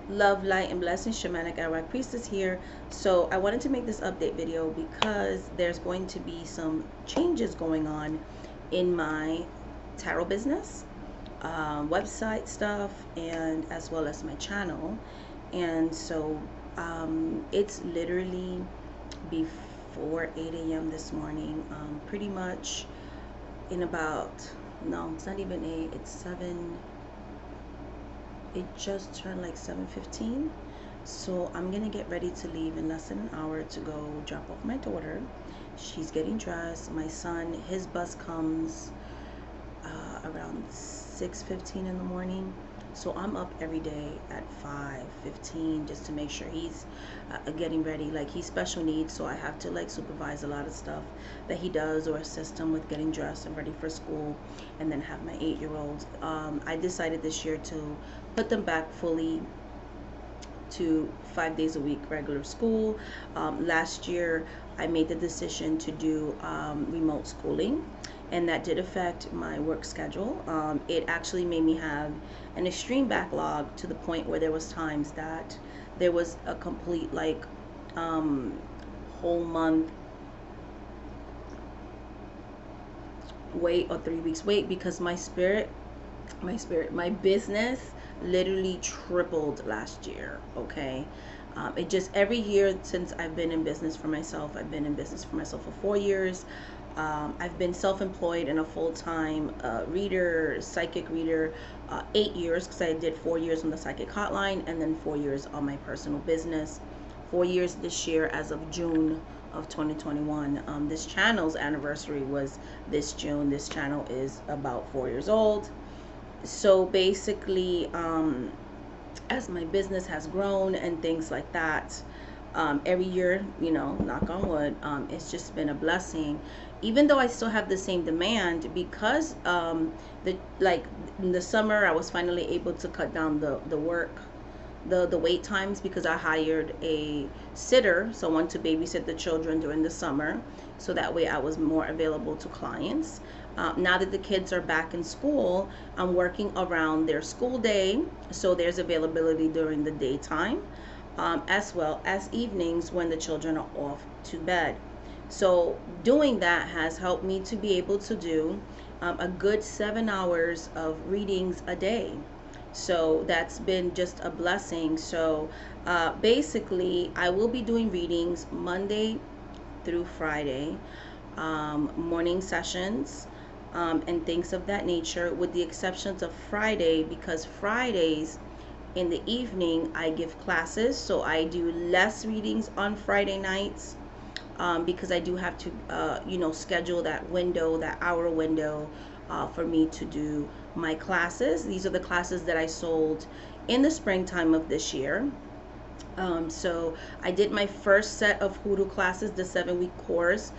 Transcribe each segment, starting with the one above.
Love, light, and blessings. Shamanic Iraq Priestess here. So I wanted to make this update video because there's going to be some changes going on in my tarot business, website stuff, and as well as my channel. And so it's literally before 8 a.m. this morning, pretty much in about, no, it's not even 8, it's 7. It just turned like 7:15, so I'm gonna get ready to leave in less than an hour to go drop off my daughter. She's getting dressed. My son, his bus comes around 6:15 in the morning, so I'm up every day at 5:15 just to make sure he's getting ready. Like, he's special needs, so I have to like supervise a lot of stuff that he does or assist him with getting dressed and ready for school, and then have my 8-year-old. I decided this year to put them back fully to 5 days a week regular school. Last year I made the decision to do remote schooling, and that did affect my work schedule. It actually made me have an extreme backlog to the point where there was times that there was a complete like whole month wait or 3 weeks wait because my business literally tripled last year. Okay. It just, every year since I've been in business for myself, I've been in business for myself for 4 years. I've been self-employed and a full-time reader, psychic reader, 8 years, because I did 4 years on the psychic hotline and then 4 years on my personal business. 4 years this year as of June of 2021. This channel's anniversary was this June. This channel is about 4 years old. So basically, as my business has grown and things like that, every year, you know, knock on wood, it's just been a blessing. Even though I still have the same demand, because in the summer I was finally able to cut down the wait times, because I hired a sitter, someone to babysit the children during the summer, so that way I was more available to clients. Now that the kids are back in school, I'm working around their school day, so there's availability during the daytime, as well as evenings when the children are off to bed. So doing that has helped me to be able to do a good 7 hours of readings a day. So that's been just a blessing. So basically, I will be doing readings Monday through Friday, morning sessions, and things of that nature, with the exceptions of Friday, because Fridays in the evening I give classes, so I do less readings on Friday nights, because I do have to, schedule that window, that hour window, for me to do my classes. These are the classes that I sold in the springtime of this year. So I did my first set of hoodoo classes, the 7-week course.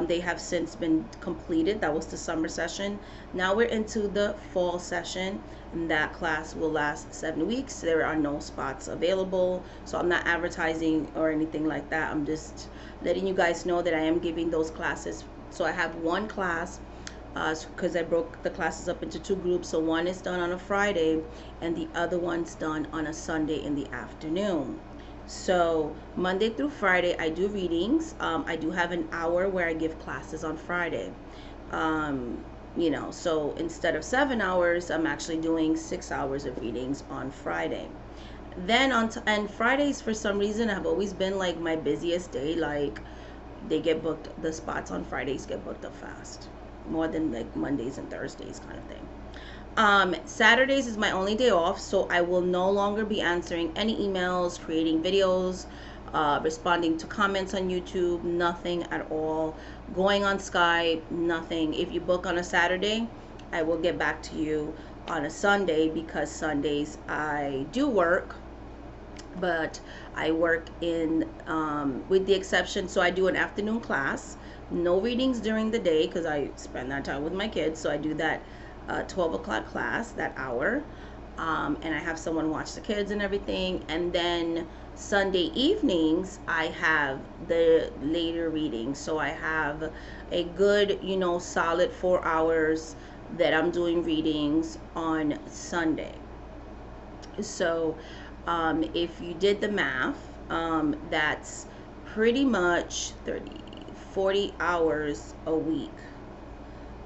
They have since been completed. That was the summer session. Now we're into the fall session, and that class will last 7 weeks. There are no spots available, so I'm not advertising or anything like that. I'm just letting you guys know that I am giving those classes. So I have one class, because I broke the classes up into 2 groups. So one is done on a Friday and the other one's done on a Sunday in the afternoon. So Monday through Friday I do readings. I do have an hour where I give classes on Friday. So instead of 7 hours, I'm actually doing 6 hours of readings on Friday. Then and Fridays, for some reason, have always been like my busiest day. Like, they get booked, the spots on Fridays get booked up fast, more than like Mondays and Thursdays kind of thing. Saturdays is my only day off, so I will no longer be answering any emails, creating videos, responding to comments on YouTube, nothing at all. Going on Skype, nothing. If you book on a Saturday, I will get back to you on a Sunday, because Sundays I do work, but I work in, with the exception, so I do an afternoon class, no readings during the day because I spend that time with my kids. So I do that 12 o'clock class, that hour, and I have someone watch the kids and everything. And then Sunday evenings I have the later readings, so I have a good, solid 4 hours that I'm doing readings on Sunday. So If you did the math, that's pretty much 30, 40 hours a week.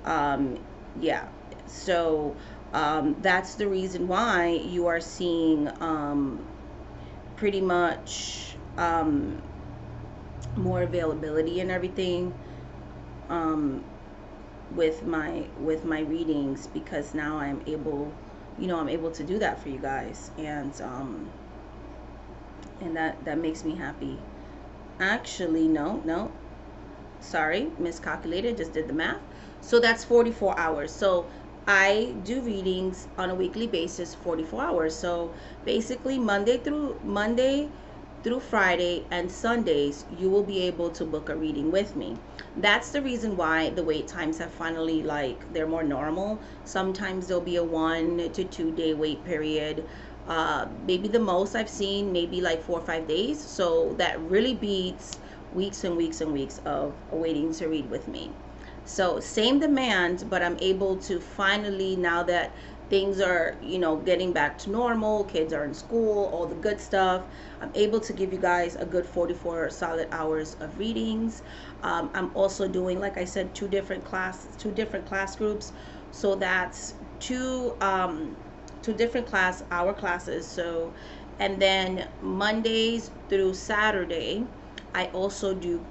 Um, yeah. So that's the reason why you are seeing pretty much more availability and everything um, with my readings, because now I'm able, I'm able to do that for you guys, and that makes me happy. Actually, no, sorry, miscalculated, just did the math. So that's 44 hours. So I do readings on a weekly basis, 44 hours. So basically Monday through Friday and Sundays, you will be able to book a reading with me. That's the reason why the wait times have finally, like, they're more normal. Sometimes there'll be a 1 to 2 day wait period. Maybe the most I've seen, maybe like 4 or 5 days. So that really beats weeks and weeks and weeks of waiting to read with me. So same demand, but I'm able to finally, now that things are, getting back to normal, kids are in school, all the good stuff, I'm able to give you guys a good 44 solid hours of readings. I'm also doing, like I said, two different class groups. So that's two different hour classes. So, and then Mondays through Saturday, I also do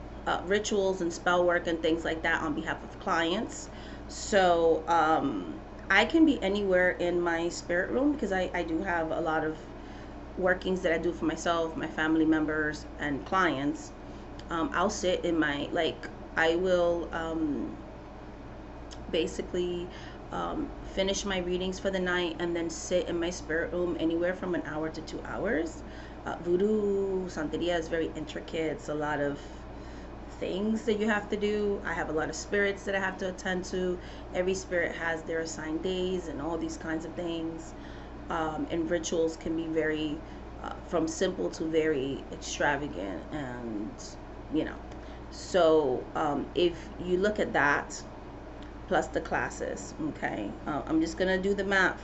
rituals and spell work and things like that on behalf of clients. So I can be anywhere in my spirit room, because I do have a lot of workings that I do for myself, my family members, and clients. I'll sit in my, like, I will basically finish my readings for the night and then sit in my spirit room anywhere from an hour to 2 hours. Voodoo Santeria is very intricate. It's a lot of things that you have to do. I have a lot of spirits that I have to attend to. Every spirit has their assigned days and all these kinds of things. And rituals can be very, from simple to very extravagant. And, you know, so if you look at that, plus the classes, okay, I'm just going to do the math.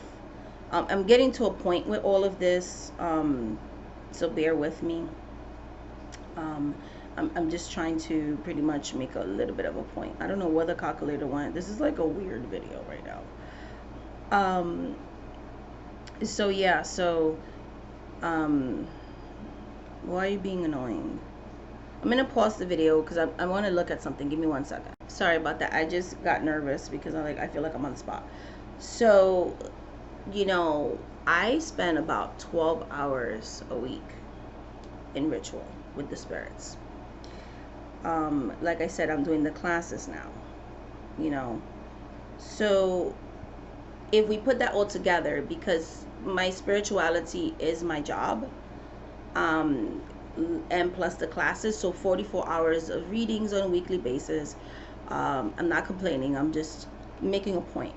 I'm getting to a point with all of this, so bear with me. I'm just trying to pretty much make a little bit of a point. I don't know where the calculator went. This is like a weird video right now. So yeah, so why are you being annoying? I'm gonna pause the video because I want to look at something. Give me 1 second. Sorry about that. I just got nervous because I feel like I'm on the spot. So, I spend about 12 hours a week in ritual with the spirits. Like I said, I'm doing the classes now. So if we put that all together, because my spirituality is my job, and plus the classes, so 44 hours of readings on a weekly basis. I'm not complaining, I'm just making a point.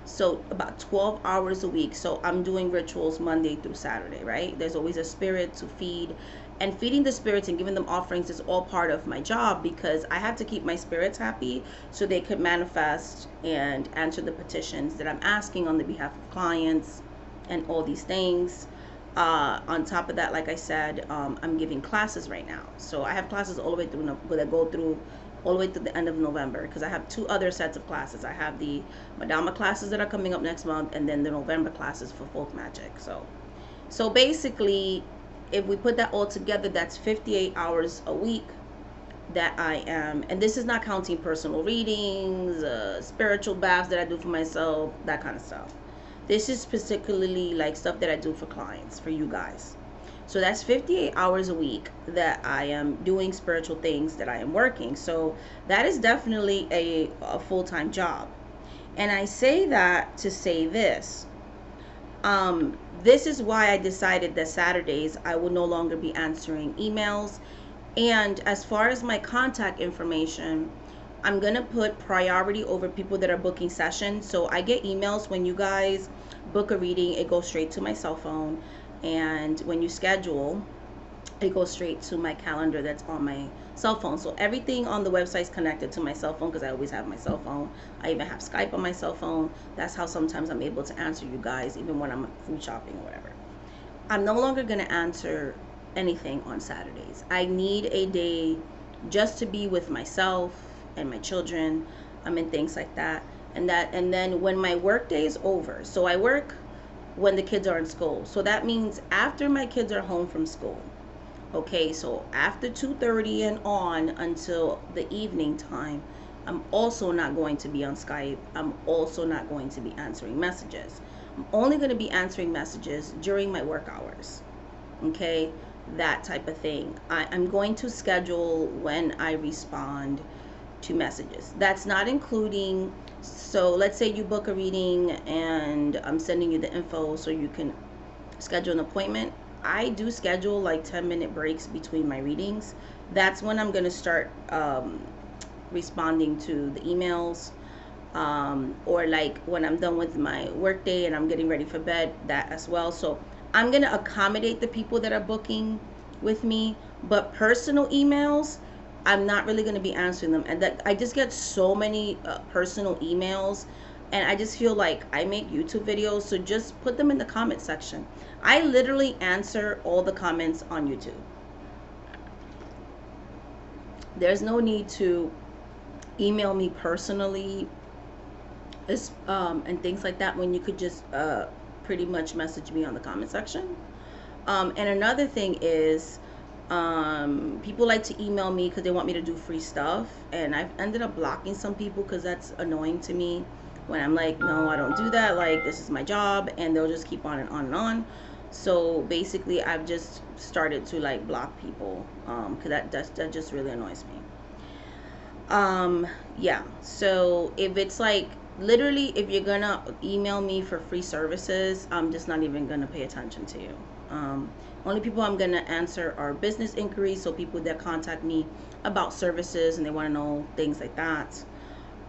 So about 12 hours a week. So I'm doing rituals Monday through Saturday, right? There's always a spirit to feed, and feeding the spirits and giving them offerings is all part of my job, because I have to keep my spirits happy so they could manifest and answer the petitions that I'm asking on the behalf of clients and all these things. On top of that, like I said, I'm giving classes right now. So I have classes all the way through, that go through all the way to the end of November, because I have two other sets of classes. I have the Madama classes that are coming up next month, and then the November classes for folk magic. So basically, if we put that all together, that's 58 hours a week that I am, and this is not counting personal readings, spiritual baths that I do for myself, that kind of stuff. This is particularly like stuff that I do for clients, for you guys. So that's 58 hours a week that I am doing spiritual things, that I am working. So that is definitely a full-time job. And I say that to say this. This is why I decided that Saturdays I will no longer be answering emails. And as far as my contact information, I'm going to put priority over people that are booking sessions. So I get emails when you guys book a reading, it goes straight to my cell phone. And when you schedule, it goes straight to my calendar that's on my cell phone. So everything on the website is connected to my cell phone, because I always have my cell phone. I even have Skype on my cell phone. That's how sometimes I'm able to answer you guys, even when I'm food shopping or whatever. I'm no longer going to answer anything on Saturdays. I need a day just to be with myself and my children, and things like that. And then when my work day is over, so I work when the kids are in school. So that means after my kids are home from school. Okay, so after 2:30 and on until the evening time, I'm also not going to be on Skype. I'm also not going to be answering messages. I'm only going to be answering messages during my work hours. Okay, that type of thing. I'm going to schedule when I respond to messages. That's not including, so let's say you book a reading and I'm sending you the info so you can schedule an appointment. I do schedule like 10-minute breaks between my readings. That's when I'm going to start responding to the emails, or like when I'm done with my work day and I'm getting ready for bed, that as well. So I'm going to accommodate the people that are booking with me, but personal emails, I'm not really going to be answering them. And that I just get so many personal emails, and I just feel like I make YouTube videos, so just put them in the comment section. I literally answer all the comments on YouTube. There's no need to email me personally, and things like that, when you could just pretty much message me on the comment section. And another thing is, people like to email me because they want me to do free stuff, and I've ended up blocking some people because that's annoying to me when I'm like, no, I don't do that, like this is my job, and they'll just keep on and on and on. So basically I've just started to like block people, because that just really annoys me. Yeah, so if it's like, literally, if you're gonna email me for free services, I'm just not even gonna pay attention to you. Only people I'm gonna answer are business inquiries, so people that contact me about services and they want to know things like that,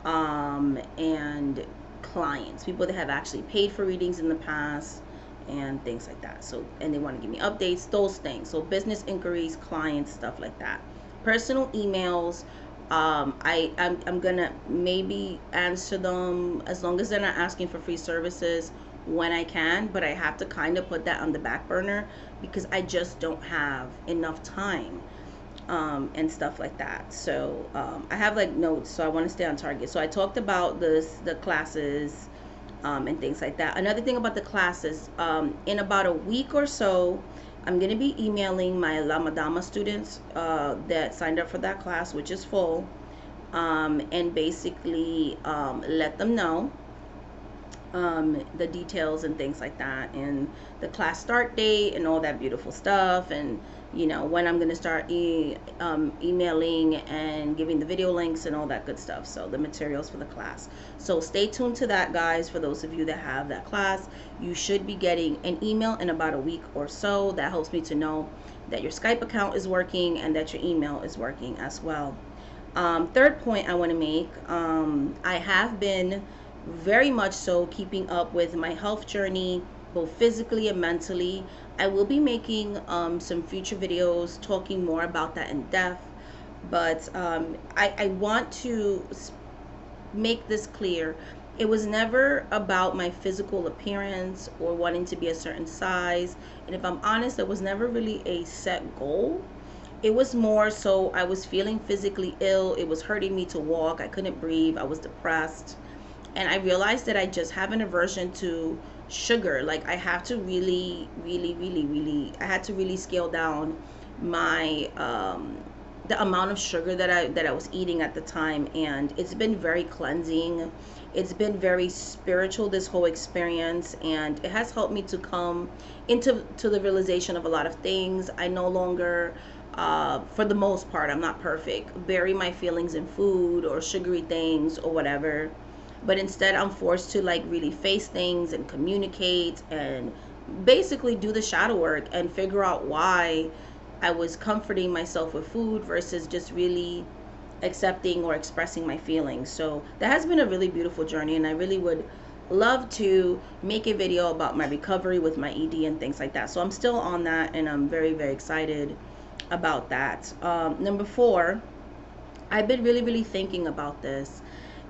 and clients, people that have actually paid for readings in the past and things like that. So, and they want to give me updates, those things. So business inquiries, clients, stuff like that. Personal emails, I'm gonna maybe answer them as long as they're not asking for free services when I can, but I have to kind of put that on the back burner because I just don't have enough time, and stuff like that. So I have like notes, so I want to stay on target. So I talked about the classes, and things like that. Another thing about the classes, in about a week or so, I'm going to be emailing my La Madama students that signed up for that class, which is full, and basically let them know the details and things like that, and the class start date and all that beautiful stuff, and when I'm going to start emailing and giving the video links and all that good stuff, so the materials for the class. So stay tuned to that, guys. For those of you that have that class, you should be getting an email in about a week or so. That helps me to know that your Skype account is working and that your email is working as well. Third point I want to make, I have been very much so keeping up with my health journey, both physically and mentally. I will be making some future videos talking more about that in depth, but I want to make this clear. It was never about my physical appearance or wanting to be a certain size, and if I'm honest, there was never really a set goal. It was more so I was feeling physically ill. It was hurting me to walk. I couldn't breathe. I was depressed, and I realized that I just have an aversion to sugar. Like I have to really I had to really scale down my the amount of sugar that I was eating at the time, and it's been very cleansing. It's been very spiritual, this whole experience, and it has helped me to come into the realization of a lot of things. I no longer, for the most part, I'm not perfect, bury my feelings in food or sugary things or whatever, but instead I'm forced to like really face things and communicate and basically do the shadow work and figure out why I was comforting myself with food versus just really accepting or expressing my feelings. So that has been a really beautiful journey, and I really would love to make a video about my recovery with my ED and things like that. So I'm still on that, and I'm very excited about that. Number 4, I've been really thinking about this,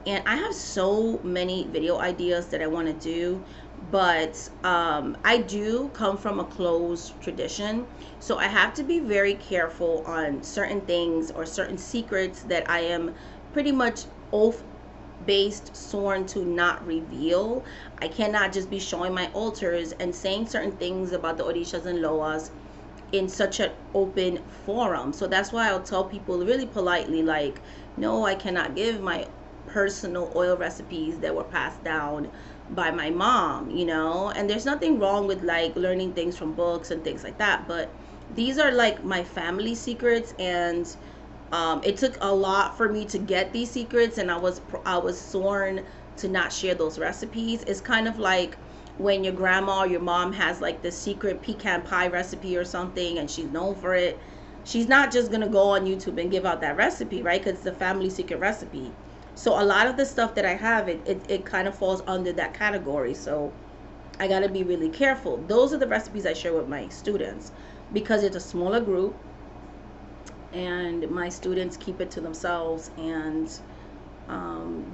and I have so many video ideas that I want to do, But I do come from a closed tradition, so I have to be very careful on certain things or certain secrets that I am pretty much oath based sworn to not reveal. I cannot just be showing my altars and saying certain things about the Orishas and Loas in such an open forum. So that's why I'll tell people really politely, like, no, I cannot give my personal oil recipes that were passed down by my mom, you know? And there's nothing wrong with like learning things from books and things like that, but these are like my family secrets. And it took a lot for me to get these secrets, and I was sworn to not share those recipes. It's kind of like when your grandma or your mom has like the secret pecan pie recipe or something, and she's known for it. She's not just gonna go on YouTube and give out that recipe, right? Because it's a family secret recipe. So a lot of the stuff that I have, it kind of falls under that category. So I got to be really careful. Those are the recipes I share with my students because it's a smaller group, and my students keep it to themselves, and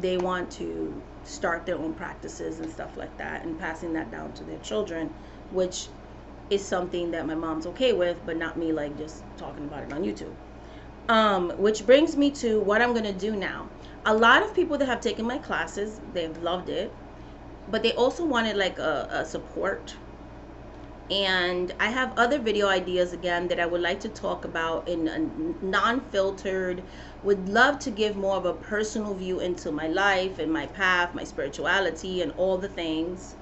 they want to start their own practices and stuff like that, and passing that down to their children, which is something that my mom's okay with, but not me like just talking about it on YouTube. Which brings me to what I'm going to do now. A lot of people that have taken my classes, they've loved it, but they also wanted like a support. And I have other video ideas again that I would like to talk about in a non-filtered, would love to give more of a personal view into my life and my path, my spirituality and all the things.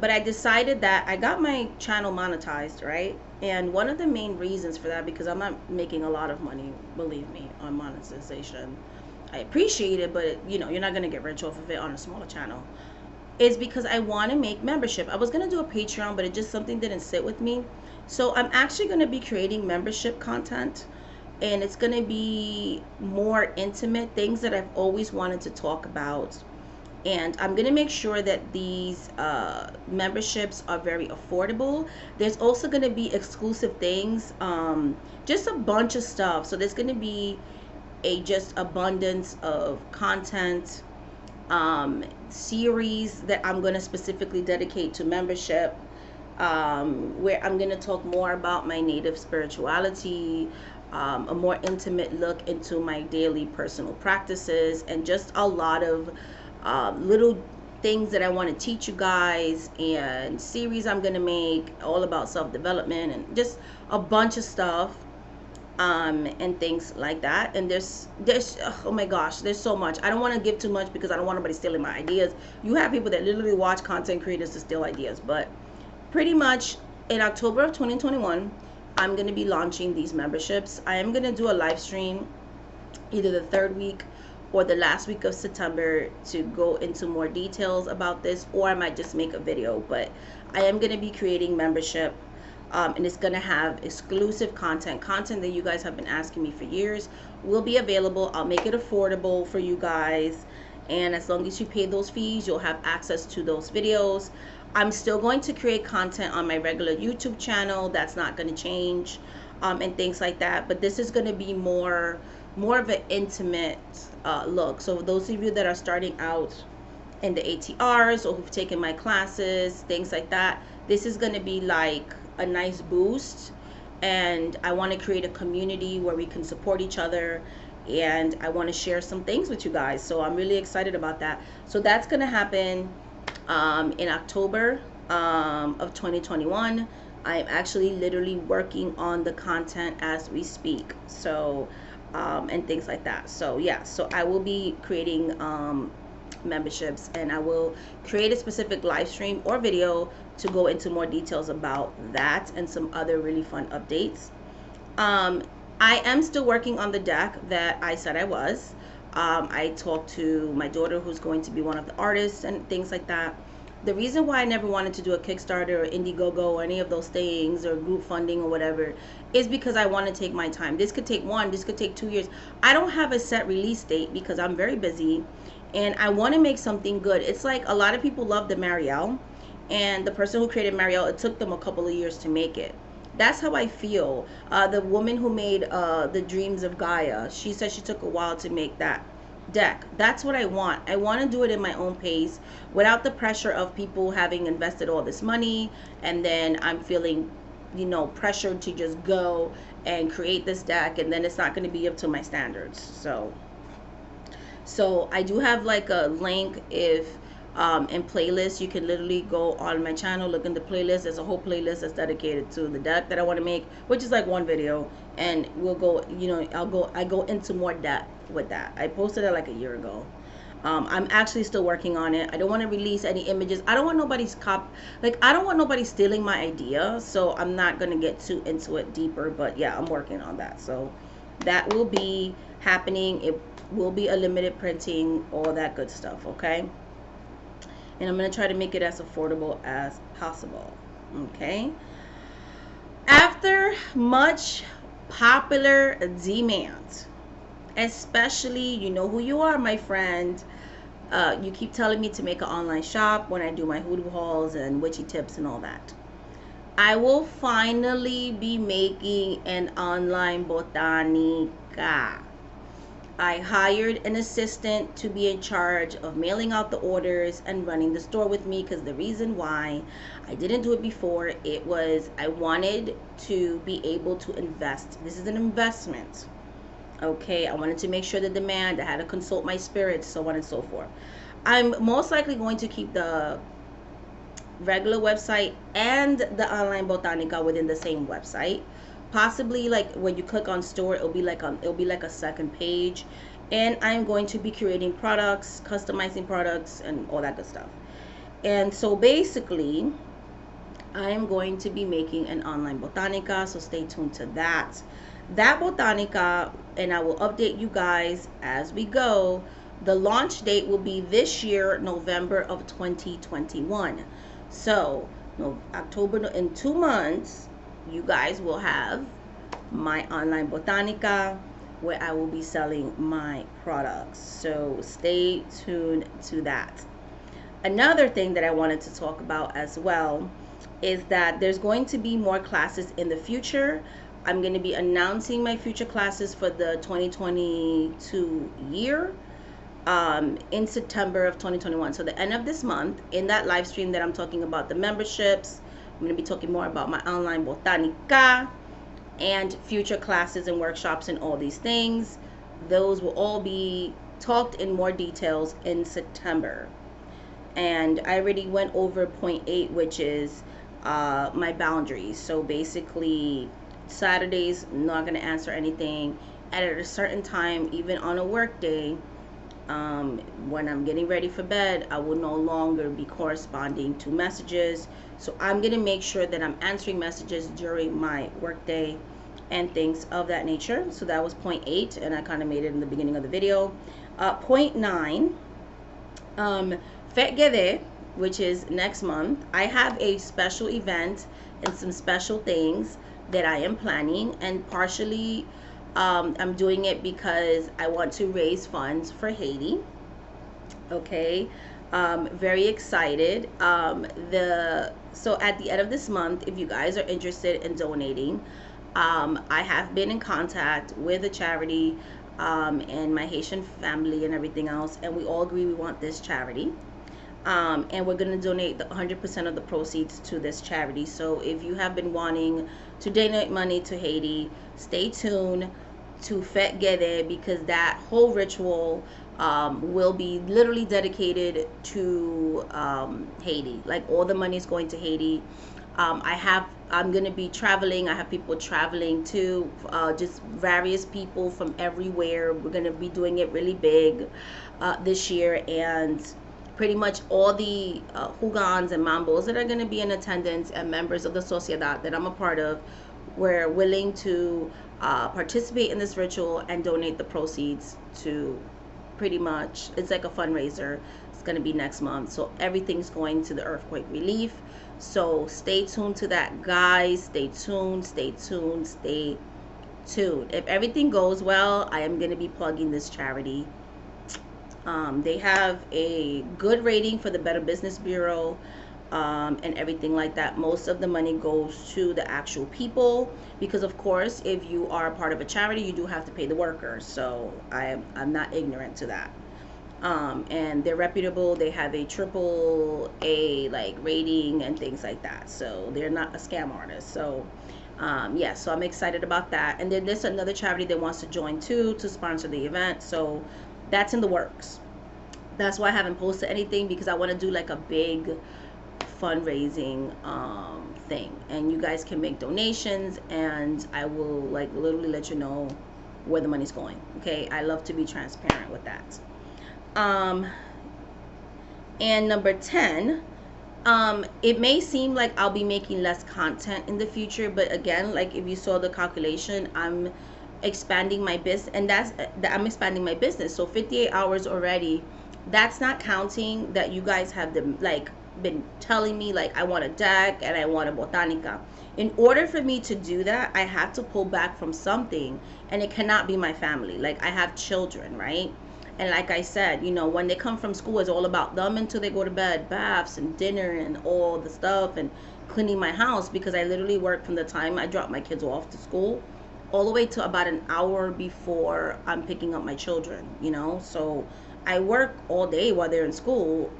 But I decided that I got my channel monetized, right? And one of the main reasons for that, because I'm not making a lot of money, believe me, on monetization. I appreciate it, but you know, you're not gonna get rich off of it on a smaller channel, is because I want to make membership. I was going to do a Patreon, but it just something didn't sit with me. So I'm actually going to be creating membership content, and it's going to be more intimate things that I've always wanted to talk about. And I'm going to make sure that these memberships are very affordable. There's also going to be exclusive things, just a bunch of stuff. So there's going to be a just abundance of content, series that I'm going to specifically dedicate to membership, where I'm going to talk more about my native spirituality, a more intimate look into my daily personal practices, and just a lot of little things that I want to teach you guys, and series I'm going to make all about self-development and just a bunch of stuff, and things like that. And there's oh my gosh, there's so much. I don't want to give too much because I don't want nobody stealing my ideas. You have people that literally watch content creators to steal ideas, but pretty much in October of 2021 I'm going to be launching these memberships. I am going to do a live stream either the third week or the last week of September to go into more details about this, or I might just make a video. But I am going to be creating membership, and it's going to have exclusive content that you guys have been asking me for years will be available. I'll make it affordable for you guys, and as long as you pay those fees, you'll have access to those videos. I'm still going to create content on my regular YouTube channel. That's not going to change, and things like that. But this is going to be more of an intimate look. So those of you that are starting out in the ATRs or who've taken my classes, things like that, this is going to be like a nice boost. And I want to create a community where we can support each other, and I want to share some things with you guys. So I'm really excited about that. So that's going to happen in October of 2021. I am actually literally working on the content as we speak. So and things like that. So yeah, so I will be creating memberships, and I will create a specific live stream or video to go into more details about that and some other really fun updates. I am still working on the deck that I said I was. I talked to my daughter, who's going to be one of the artists and things like that. The reason why I never wanted to do a Kickstarter or Indiegogo or any of those things, or group funding or whatever, is because I want to take my time. This could take 1, this could take 2 years. I don't have a set release date because I'm very busy, and I want to make something good. It's like a lot of people love the Marielle, and the person who created Marielle, it took them a couple of years to make it. That's how I feel. The woman who made the Dreams of Gaia, she said she took a while to make that. deck. That's what I want. I want to do it in my own pace without the pressure of people having invested all this money, and then I'm feeling, pressured to just go and create this deck, and then it's not going to be up to my standards. So I do have like a link, if in playlist, you can literally go on my channel, look in the playlist. There's a whole playlist that's dedicated to the deck that I want to make, which is like one video, and we'll go, I go into more depth with that. I posted it like a year ago. I'm actually still working on it. I don't want to release any images. I don't want nobody's I don't want nobody stealing my idea, so I'm not going to get too into it deeper, but yeah, I'm working on that. So that will be happening. It will be a limited printing, all that good stuff, okay? And I'm going to try to make it as affordable as possible, okay? After much popular demand, especially, you know who you are, my friend. You keep telling me to make an online shop when I do my hoodoo hauls and witchy tips and all that. I will finally be making an online botanica. I hired an assistant to be in charge of mailing out the orders and running the store with me, because the reason why I didn't do it before, it was I wanted to be able to invest. This is an investment. Okay, I wanted to make sure the demand, I had to consult my spirits, so on and so forth. I'm most likely going to keep the regular website and the online botanica within the same website. Possibly, like when you click on store, it'll be like a second page, and I'm going to be creating products, customizing products, and all that good stuff. And so basically, I'm going to be making an online botanica, so stay tuned to that. That botanica, and I will update you guys as we go. The launch date will be this year, November of 2021. So October, in 2 months, you guys will have my online botanica where I will be selling my products. So stay tuned to that. Another thing that I wanted to talk about as well is that there's going to be more classes in the future. I'm going to be announcing my future classes for the 2022 year in September of 2021. So the end of this month, in that live stream that I'm talking about the memberships, I'm going to be talking more about my online botanica and future classes and workshops and all these things. Those will all be talked in more details in September. And I already went over point 8, which is my boundaries. So basically, Saturdays, not going to answer anything. And at a certain time, even on a work day, when I'm getting ready for bed, I will no longer be corresponding to messages. So I'm going to make sure that I'm answering messages during my work day and things of that nature. So that was point 8, and I kind of made it in the beginning of the video. Point 9, Fête, which is next month. I have a special event and some special things that I am planning, and partially I'm doing it because I want to raise funds for Haiti. Okay, very excited. So at the end of this month, if you guys are interested in donating, I have been in contact with a charity and my Haitian family and everything else, and we all agree we want this charity. And we're going to donate the 100% of the proceeds to this charity. So if you have been wanting to donate money to Haiti, stay tuned to Fête Gede, because that whole ritual will be literally dedicated to Haiti. Like, all the money is going to Haiti. I'm going to be traveling. I have people traveling too, just various people from everywhere. We're going to be doing it really big this year, and pretty much all the Hugans and Mambos that are going to be in attendance and members of the Sociedad that I'm a part of, we're willing to participate in this ritual and donate the proceeds to, pretty much, it's like a fundraiser. It's going to be next month. So everything's going to the earthquake relief. So stay tuned to that, guys. Stay tuned, stay tuned, stay tuned. If everything goes well, I am going to be plugging this charity. They have a good rating for the Better Business Bureau. and everything like that. Most of the money goes to the actual people, because of course if you are a part of a charity, you do have to pay the workers. So I'm not ignorant to that. And they're reputable. They have a triple A like rating and things like that. So they're not a scam artist. So yeah, so I'm excited about that. And then there's another charity that wants to join too to sponsor the event. So that's in the works. That's why I haven't posted anything, because I want to do like a big fundraising thing, and you guys can make donations, and I will like literally let you know where the money's going. Okay, I love to be transparent with that. And number 10, it may seem like I'll be making less content in the future, but again, like if you saw the calculation, I'm expanding my business, and I'm expanding my business. So 58 hours already. That's not counting that you guys have been telling me like I want a deck and I want a botanica. In order for me to do that, I have to pull back from something, and it cannot be my family. Like I have children, right? And like I said, when they come from school, it's all about them until they go to bed, baths and dinner and all the stuff, and cleaning my house, because I literally work from the time I drop my kids off to school all the way to about an hour before I'm picking up my children, So I work all day while they're in school,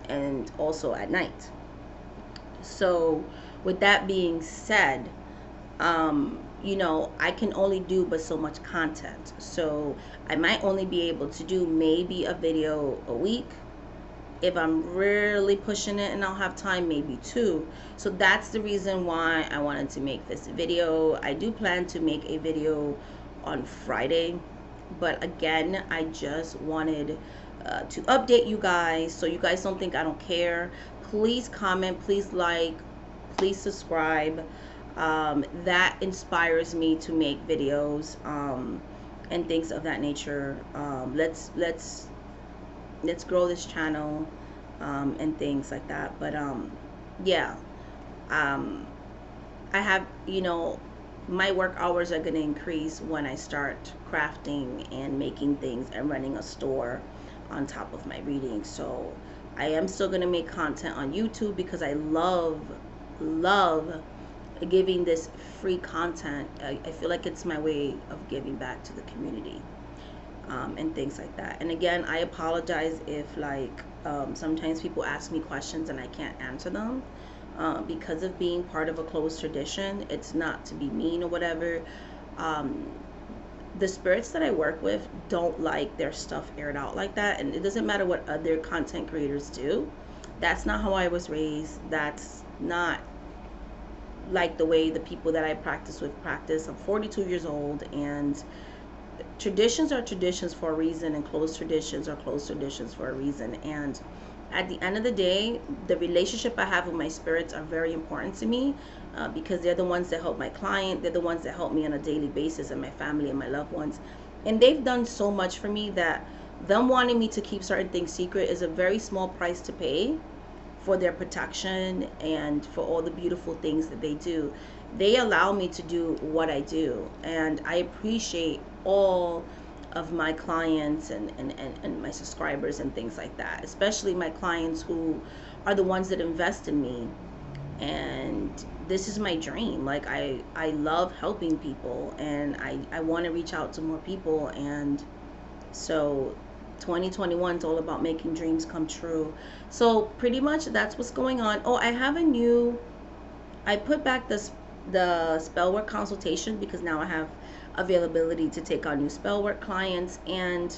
and also at night. So with that being said, I can only do but so much content. So I might only be able to do maybe a video a week. If I'm really pushing it and I'll have time, maybe 2. So that's the reason why I wanted to make this video. I do plan to make a video on Friday, but again, I just wanted to update you guys, so you guys don't think I don't care. Please comment, please like, please subscribe. That inspires me to make videos and things of that nature. Let's grow this channel and things like that. But yeah, I have, my work hours are going to increase when I start crafting and making things and running a store on top of my reading. So I am still going to make content on YouTube, because I love giving this free content. I feel like it's my way of giving back to the community, and things like that. And again, I apologize if sometimes people ask me questions and I can't answer them, because of being part of a closed tradition. It's not to be mean or whatever. The spirits that I work with don't like their stuff aired out like that, and it doesn't matter what other content creators do. That's not how I was raised. That's not like the way the people that I practice with practice. I'm 42 years old, and traditions are traditions for a reason, and closed traditions are closed traditions for a reason. And at the end of the day, the relationship I have with my spirits are very important to me, because they're the ones that help my client. They're the ones that help me on a daily basis, and my family and my loved ones. And they've done so much for me that them wanting me to keep certain things secret is a very small price to pay for their protection and for all the beautiful things that they do. They allow me to do what I do, and I appreciate all of my clients and my subscribers and things like that, especially my clients who are the ones that invest in me. And this is my dream. Like I love helping people, and I want to reach out to more people. And so 2021 is all about making dreams come true. So pretty much that's what's going on. Oh, I put back the spell work consultation, because now I have availability to take on new spell work clients. And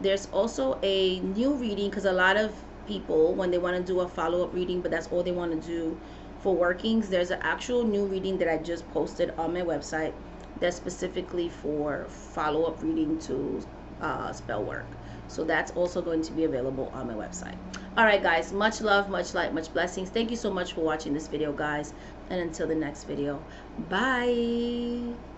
there's also a new reading, because a lot of people, when they want to do a follow-up reading, but that's all they want to do for workings, there's an actual new reading that I just posted on my website that's specifically for follow-up reading to spell work. So that's also going to be available on my website. All right, guys, much love, much light, much blessings. Thank you so much for watching this video, guys, and until the next video, bye.